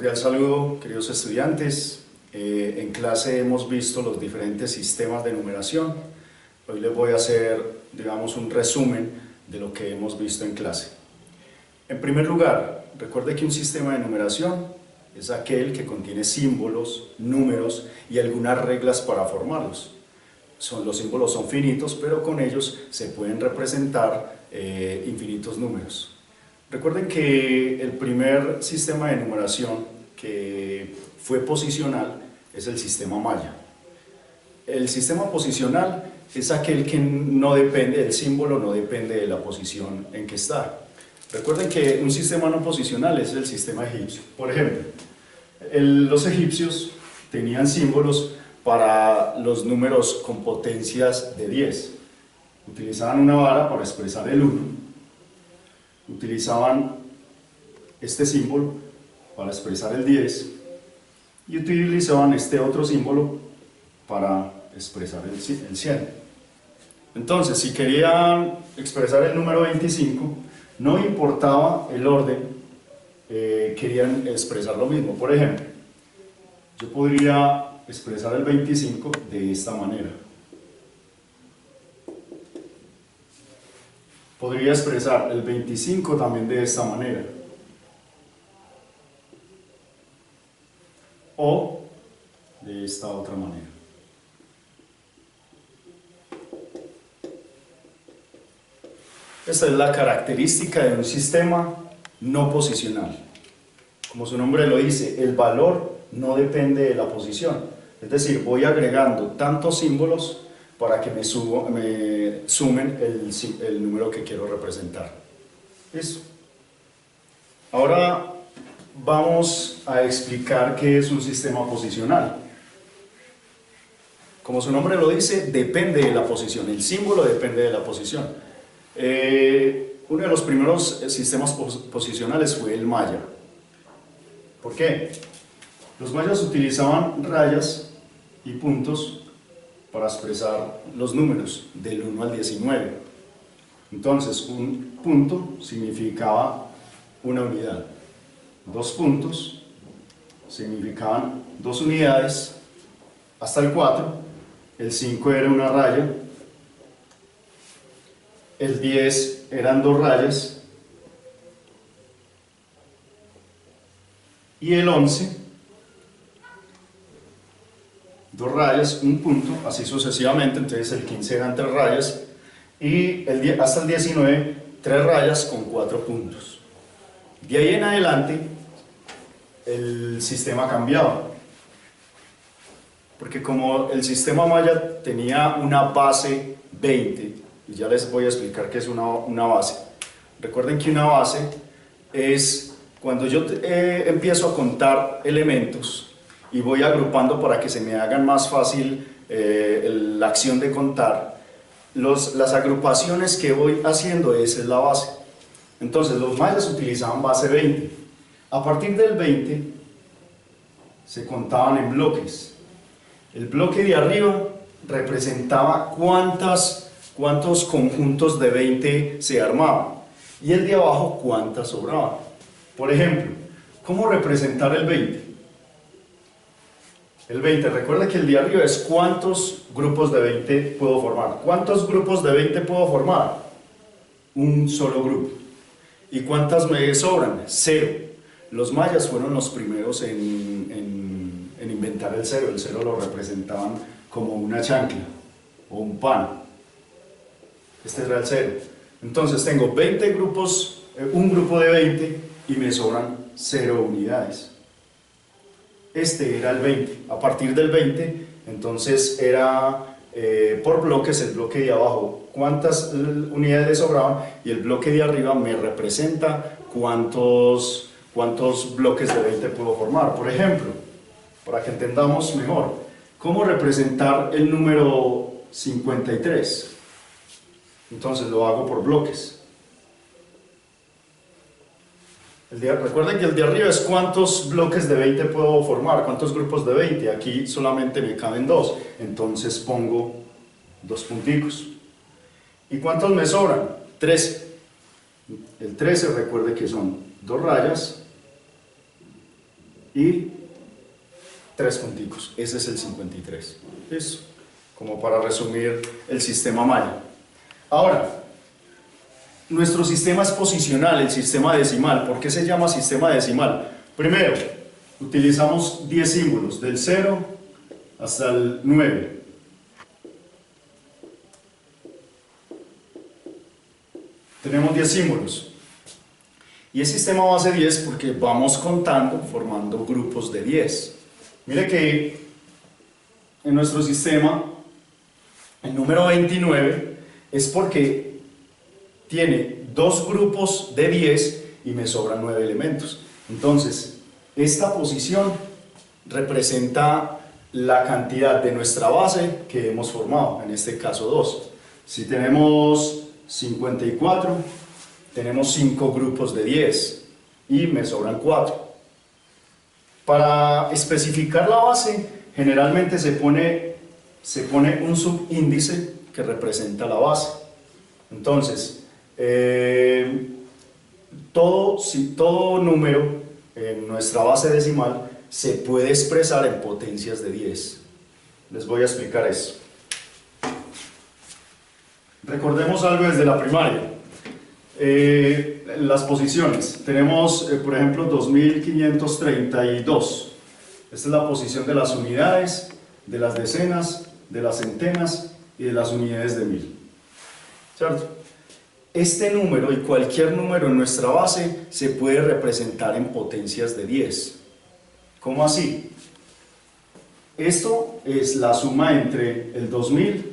Cordial saludo, queridos estudiantes. En clase hemos visto los diferentes sistemas de numeración. Hoy les voy a hacer, digamos, un resumen de lo que hemos visto en clase. En primer lugar, recuerde que un sistema de numeración es aquel que contiene símbolos, números y algunas reglas para formarlos. Los símbolos son finitos, pero con ellos se pueden representar infinitos números. Recuerden que el primer sistema de numeración que fue posicional es el sistema Maya. El sistema posicional es aquel que no depende, el símbolo no depende de la posición en que está. Recuerden que un sistema no posicional es el sistema egipcio. Por ejemplo, los egipcios tenían símbolos para los números con potencias de 10. Utilizaban una vara para expresar el 1. Utilizaban este símbolo para expresar el 10 y utilizaban este otro símbolo para expresar el 100. Entonces, si querían expresar el número 25, no importaba el orden, querían expresar lo mismo. Por ejemplo, yo podría expresar el 25 de esta manera. Podría expresar el 25 también de esta manera. O de esta otra manera. Esta es la característica de un sistema no posicional. Como su nombre lo dice, el valor no depende de la posición. Es decir, voy agregando tantos símbolos para que me sumen el número que quiero representar. ¿Listo? Ahora vamos a explicar qué es un sistema posicional. Como su nombre lo dice, depende de la posición, el símbolo depende de la posición. Uno de los primeros sistemas posicionales fue el Maya. ¿Por qué? Los mayas utilizaban rayas y puntos para expresar los números del 1 al 19. Entonces, un punto significaba una unidad. 2 puntos significaban 2 unidades hasta el 4. El 5 era una raya. El 10 eran 2 rayas. Y el 11, 2 rayas, un punto, así sucesivamente. Entonces el 15 eran 3 rayas y hasta el 19, 3 rayas con 4 puntos. De ahí en adelante el sistema cambiaba, porque como el sistema Maya tenía una base 20, y ya les voy a explicar qué es una base. Recuerden que una base es cuando yo empiezo a contar elementos y voy agrupando para que se me hagan más fácil la acción de contar. Las agrupaciones que voy haciendo, esa es la base. Entonces los mayas utilizaban base 20. A partir del 20 se contaban en bloques. El bloque de arriba representaba cuántos conjuntos de 20 se armaban y el de abajo cuántas sobraban. Por ejemplo, ¿cómo representar el 20? El 20, recuerda que el de arriba es cuántos grupos de 20 puedo formar. ¿Cuántos grupos de 20 puedo formar? Un solo grupo. ¿Y cuántas me sobran? 0. Los mayas fueron los primeros en inventar el 0. El 0 lo representaban como una chancla o un pan. Este era el 0. Entonces tengo 20 grupos, un grupo de 20 y me sobran 0 unidades. Este era el 20. A partir del 20, entonces era por bloques, el bloque de abajo cuántas unidades le sobraban y el bloque de arriba me representa cuántos bloques de 20 puedo formar. Por ejemplo, para que entendamos mejor, ¿cómo representar el número 53? Entonces lo hago por bloques. Recuerden que el de arriba es cuántos bloques de 20 puedo formar, cuántos grupos de 20. Aquí solamente me caben 2, entonces pongo 2 punticos. ¿Y cuántos me sobran? 13. El 13, recuerde que son 2 rayas y 3 punticos. Ese es el 53. Eso, como para resumir el sistema Maya. Ahora, nuestro sistema es posicional, el sistema decimal. ¿Por qué se llama sistema decimal? Primero, utilizamos 10 símbolos, del 0 hasta el 9. Tenemos 10 símbolos. Y el sistema base 10 porque vamos contando, formando grupos de 10. Mire que en nuestro sistema, el número 29 es porque tiene 2 grupos de 10 y me sobran 9 elementos. Entonces, esta posición representa la cantidad de nuestra base que hemos formado, en este caso 2. Si tenemos 54, tenemos 5 grupos de 10 y me sobran 4. Para especificar la base, generalmente se pone un subíndice que representa la base. Entonces, todo número en nuestra base decimal se puede expresar en potencias de 10. Les voy a explicar eso. Recordemos algo desde la primaria. Las posiciones. Tenemos, por ejemplo, 2532. Esta es la posición de las unidades, de las decenas, de las centenas y de las unidades de 1000. ¿Cierto? Este número y cualquier número en nuestra base se puede representar en potencias de 10. ¿Cómo así? Esto es la suma entre el 2000,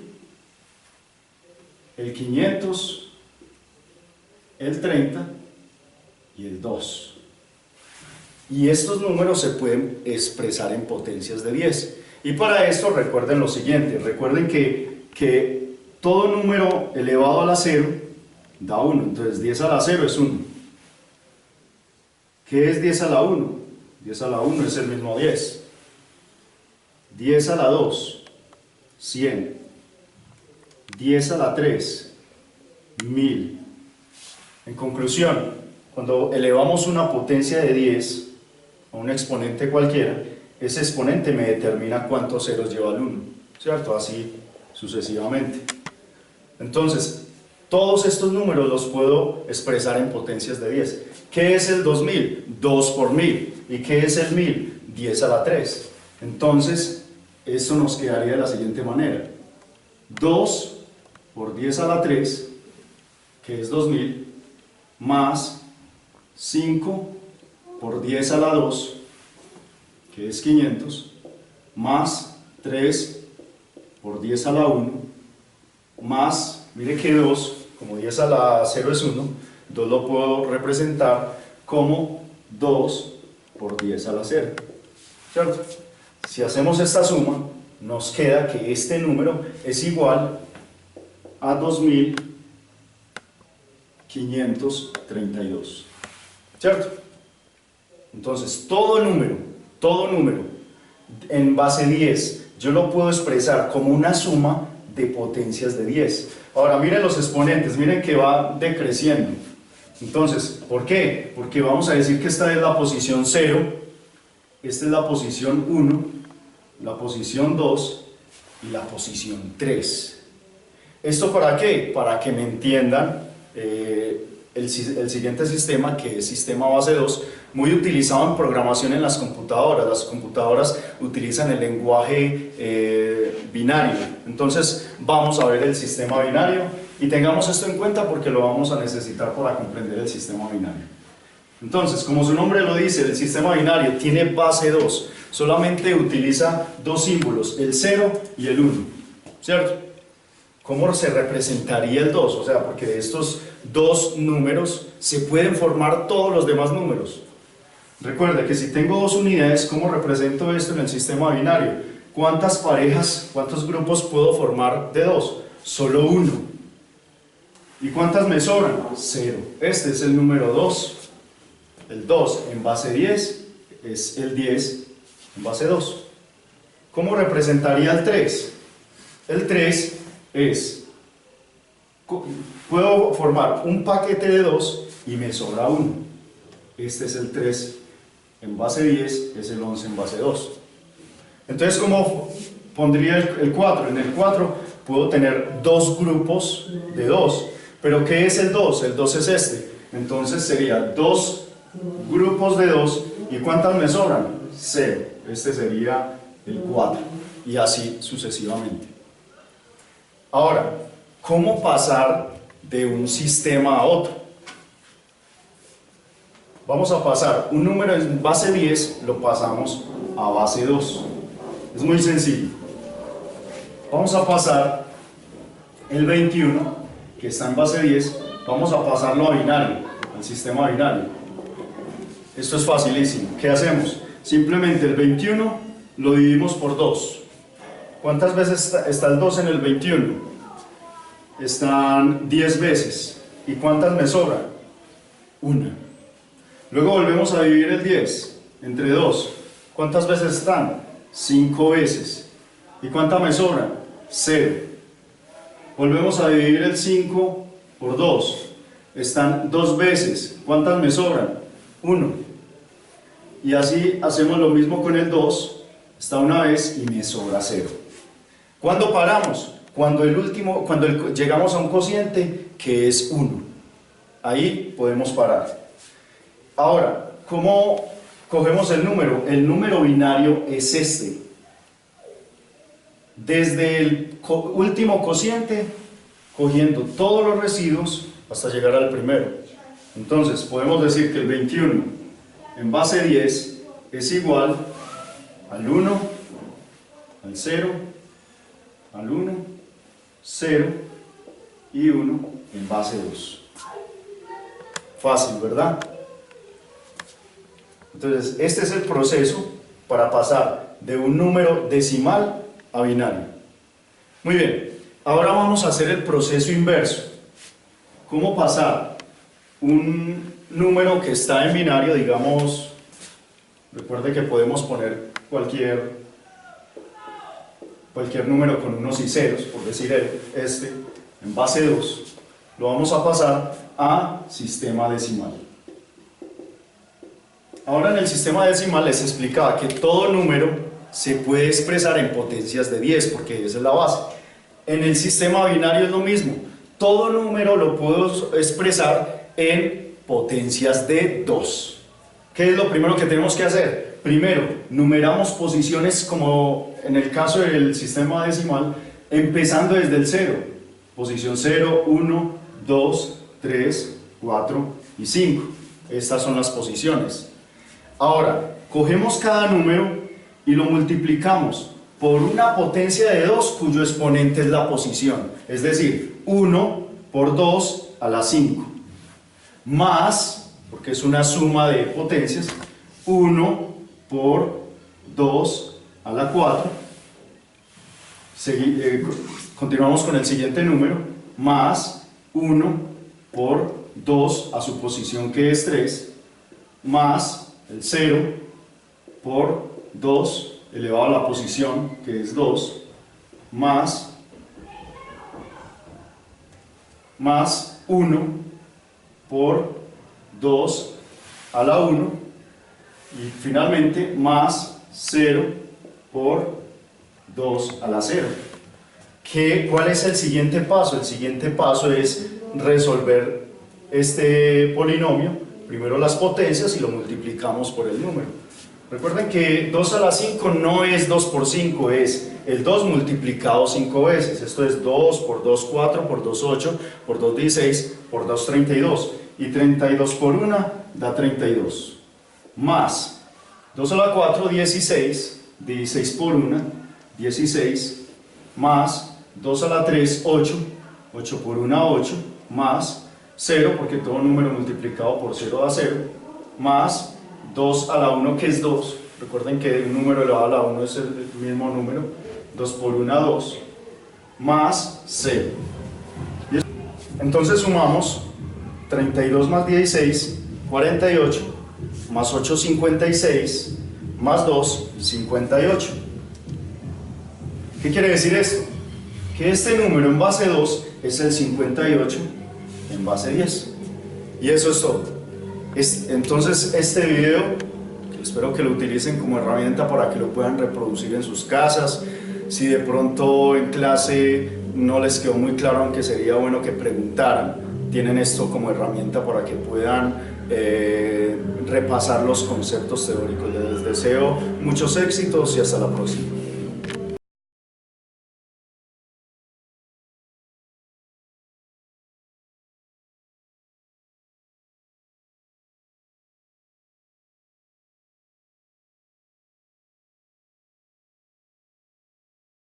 el 500, el 30 y el 2. Y estos números se pueden expresar en potencias de 10. Y para esto recuerden lo siguiente, recuerden que todo número elevado a la 0 da 1, entonces 10 a la 0 es 1. ¿Qué es 10 a la 1? 10 a la 1 es el mismo 10. 10 a la 2, 100. 10 a la 3, 1000. En conclusión, cuando elevamos una potencia de 10 a un exponente cualquiera, ese exponente me determina cuántos ceros lleva el 1, ¿cierto? Así sucesivamente. Entonces, todos estos números los puedo expresar en potencias de 10. ¿Qué es el 2000? 2 por 1000. ¿Y qué es el 1000? 10 a la 3. Entonces, esto nos quedaría de la siguiente manera. 2 por 10 a la 3, que es 2000, más 5 por 10 a la 2, que es 500, más 3 por 10 a la 1, más, mire que 2, como 10 a la 0 es 1, 2 lo puedo representar como 2 por 10 a la 0, ¿cierto? Si hacemos esta suma, nos queda que este número es igual a 2532, ¿cierto? Entonces, todo número en base 10, yo lo puedo expresar como una suma de potencias de 10. Ahora, miren los exponentes, miren que va decreciendo. Entonces, ¿por qué? Porque vamos a decir que esta es la posición 0, esta es la posición 1, la posición 2 y la posición 3. ¿Esto para qué? Para que me entiendan el siguiente sistema, que es sistema base 2, muy utilizado en programación en las computadoras. Las computadoras utilizan el lenguaje binario. Entonces vamos a ver el sistema binario y tengamos esto en cuenta porque lo vamos a necesitar para comprender el sistema binario. Entonces, como su nombre lo dice, el sistema binario tiene base 2, solamente utiliza 2 símbolos, el 0 y el 1, ¿cierto? ¿Cómo se representaría el 2? O sea, porque de estos 2 números se pueden formar todos los demás números. Recuerde que si tengo 2 unidades, ¿cómo represento esto en el sistema binario? ¿Cuántas parejas, cuántos grupos puedo formar de 2? Solo 1. ¿Y cuántas me sobran? 0. Este es el número 2. El 2 en base 10 es el 10 en base 2. ¿Cómo representaría el 3? El 3 es, puedo formar un paquete de 2 y me sobra 1. Este es el 3 en base 10 es el 11 en base 2. Entonces, ¿cómo pondría el 4? En el 4 puedo tener dos grupos de 2. ¿Pero qué es el 2? El 2 es este. Entonces sería dos grupos de 2. ¿Y cuántas me sobran? 0. Este sería el 4. Y así sucesivamente. Ahora, ¿cómo pasar de un sistema a otro? Vamos a pasar un número en base 10, lo pasamos a base 2. Es muy sencillo. Vamos a pasar el 21, que está en base 10, vamos a pasarlo a binario, al sistema binario. Esto es facilísimo. ¿Qué hacemos? Simplemente el 21 lo dividimos por 2. ¿Cuántas veces está el 2 en el 21? Están 10 veces. ¿Y cuántas me sobran? Una. Luego volvemos a dividir el 10 entre 2. ¿Cuántas veces están? 5 veces. ¿Y cuántas me sobran? 0. Volvemos a dividir el 5 por 2. Están 2 veces. ¿Cuántas me sobran? 1. Y así hacemos lo mismo con el 2. Está una vez y me sobra 0. ¿Cuándo paramos? Cuando llegamos a un cociente que es 1. Ahí podemos parar. Ahora, ¿cómo cogemos el número? El número binario es este. Desde el último cociente, cogiendo todos los residuos hasta llegar al primero. Entonces, podemos decir que el 21 en base 10 es igual al 1, al 0, al 1, 0 y 1 en base 2. Fácil, ¿verdad? Entonces, este es el proceso para pasar de un número decimal a binario. Muy bien, ahora vamos a hacer el proceso inverso. ¿Cómo pasar un número que está en binario, digamos, recuerde que podemos poner cualquier número con unos y ceros, por decir este, en base 2, lo vamos a pasar a sistema decimal. Ahora en el sistema decimal les explicaba que todo número se puede expresar en potencias de 10, porque esa es la base. En el sistema binario es lo mismo. Todo número lo puedo expresar en potencias de 2. ¿Qué es lo primero que tenemos que hacer? Primero, numeramos posiciones como en el caso del sistema decimal, empezando desde el 0. Posición 0, 1, 2, 3, 4 y 5. Estas son las posiciones. Ahora, cogemos cada número y lo multiplicamos por una potencia de 2 cuyo exponente es la posición. Es decir, 1 por 2 a la 5. Más, porque es una suma de potencias, 1 por 2 a la 4. Continuamos con el siguiente número, más 1 por 2 a su posición que es 3, más el 0 por 2 elevado a la posición que es 2, más 1 por 2 a la 1 y finalmente más 0 por 2 a la 0. ¿Cuál es el siguiente paso? El siguiente paso es resolver este polinomio, primero las potencias y lo multiplicamos por el número. Recuerden que 2 a la 5 no es 2 por 5, es el 2 multiplicado 5 veces. Esto es 2 por 2, 4, por 2, 8, por 2, 16, por 2, 32. Y 32 por 1 da 32. Más 2 a la 4, 16. 16 por 1, 16. Más 2 a la 3, 8. 8 por 1, 8. Más 0, porque todo número multiplicado por 0 da 0. Más 2 a la 1 que es 2, recuerden que un número elevado a la 1 es el mismo número, 2 por 1, 2, más 0. Entonces sumamos 32 más 16, 48, más 8, 56, más 2, 58. ¿Qué quiere decir esto? Que este número en base 2 es el 58 en base 10. Y eso es todo. Entonces este video Espero que lo utilicen como herramienta para que lo puedan reproducir en sus casas. Si de pronto en clase no les quedó muy claro, aunque sería bueno que preguntaran, tienen esto como herramienta para que puedan repasar los conceptos teóricos. Les deseo muchos éxitos y hasta la próxima.